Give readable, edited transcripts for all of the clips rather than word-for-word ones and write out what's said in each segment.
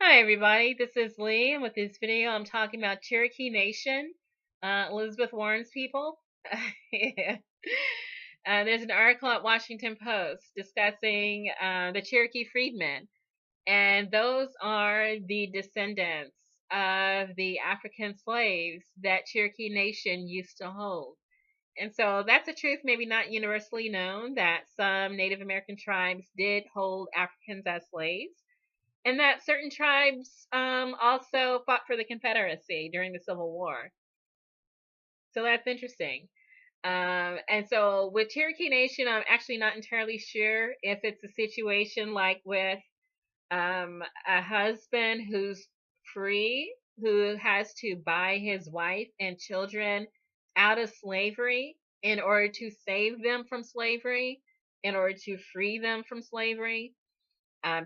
Hi everybody, this is Lee, and with this video I'm talking about Cherokee Nation, Elizabeth Warren's people. Yeah. There's an article at Washington Post discussing the Cherokee Freedmen, and those are the descendants of the African slaves that Cherokee Nation used to hold. And so that's a truth maybe not universally known, that some Native American tribes did hold Africans as slaves, and that certain tribes also fought for the Confederacy during the Civil War. So that's interesting. And so with Cherokee Nation, I'm actually not entirely sure if it's a situation like with a husband who's free, who has to buy his wife and children out of slavery in order to save them from slavery, in order to free them from slavery.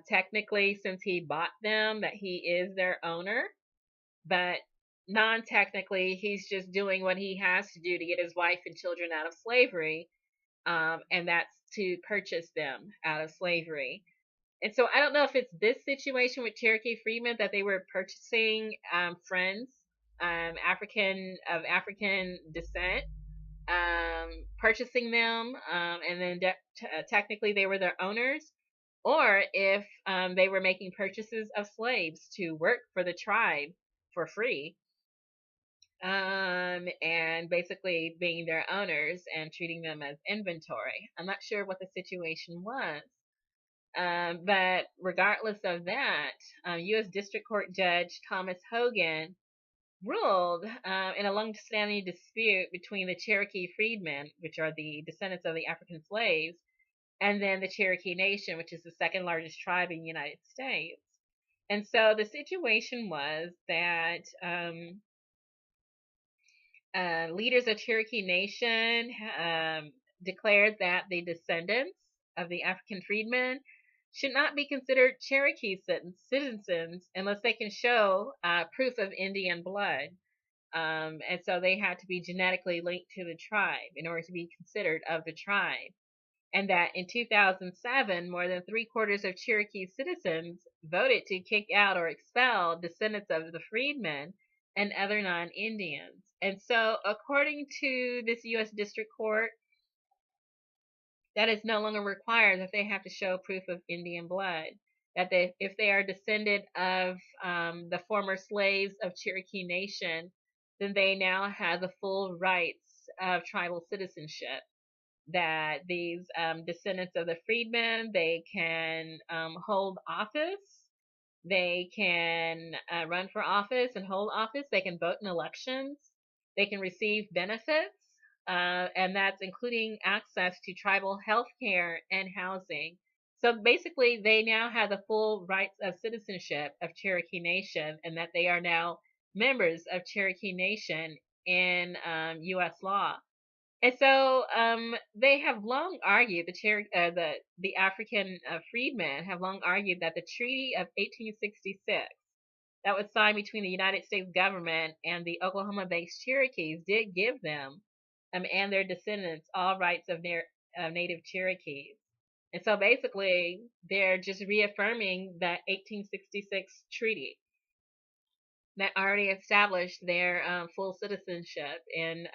Technically, since he bought them, that he is their owner, but non-technically, he's just doing what he has to do to get his wife and children out of slavery, and that's to purchase them out of slavery. And so I don't know if it's this situation with Cherokee Freedmen that they were purchasing friends, African descent, purchasing them, and then technically they were their owners, or if they were making purchases of slaves to work for the tribe for free, and basically being their owners and treating them as inventory. I'm not sure what the situation was. But regardless of that, U.S. District Court Judge Thomas Hogan ruled in a long-standing dispute between the Cherokee Freedmen, which are the descendants of the African slaves, and then the Cherokee Nation, which is the second largest tribe in the United States. And so the situation was that leaders of Cherokee Nation declared that the descendants of the African freedmen should not be considered Cherokee citizens unless they can show proof of Indian blood. And so they had to be genetically linked to the tribe in order to be considered of the tribe. And that in 2007, more than 3/4 of Cherokee citizens voted to kick out or expel descendants of the freedmen and other non-Indians. And so, according to this U.S. District Court, that is no longer required, that they have to show proof of Indian blood. That if they are descended of the former slaves of Cherokee Nation, then they now have the full rights of tribal citizenship. That these descendants of the freedmen, they can hold office, they can run for office and hold office, they can vote in elections, they can receive benefits, and that's including access to tribal health care and housing. So basically, they now have the full rights of citizenship of Cherokee Nation, and that they are now members of Cherokee Nation in U.S. law. And so they have long argued, the African freedmen have long argued that the Treaty of 1866 that was signed between the United States government and the Oklahoma-based Cherokees did give them and their descendants all rights of their native Cherokees. And so basically, they're just reaffirming that 1866 treaty that already established their full citizenship in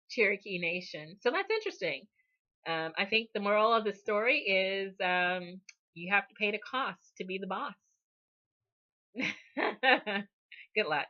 Cherokee Nation. So that's interesting. I think the moral of the story is you have to pay the cost to be the boss. Good luck.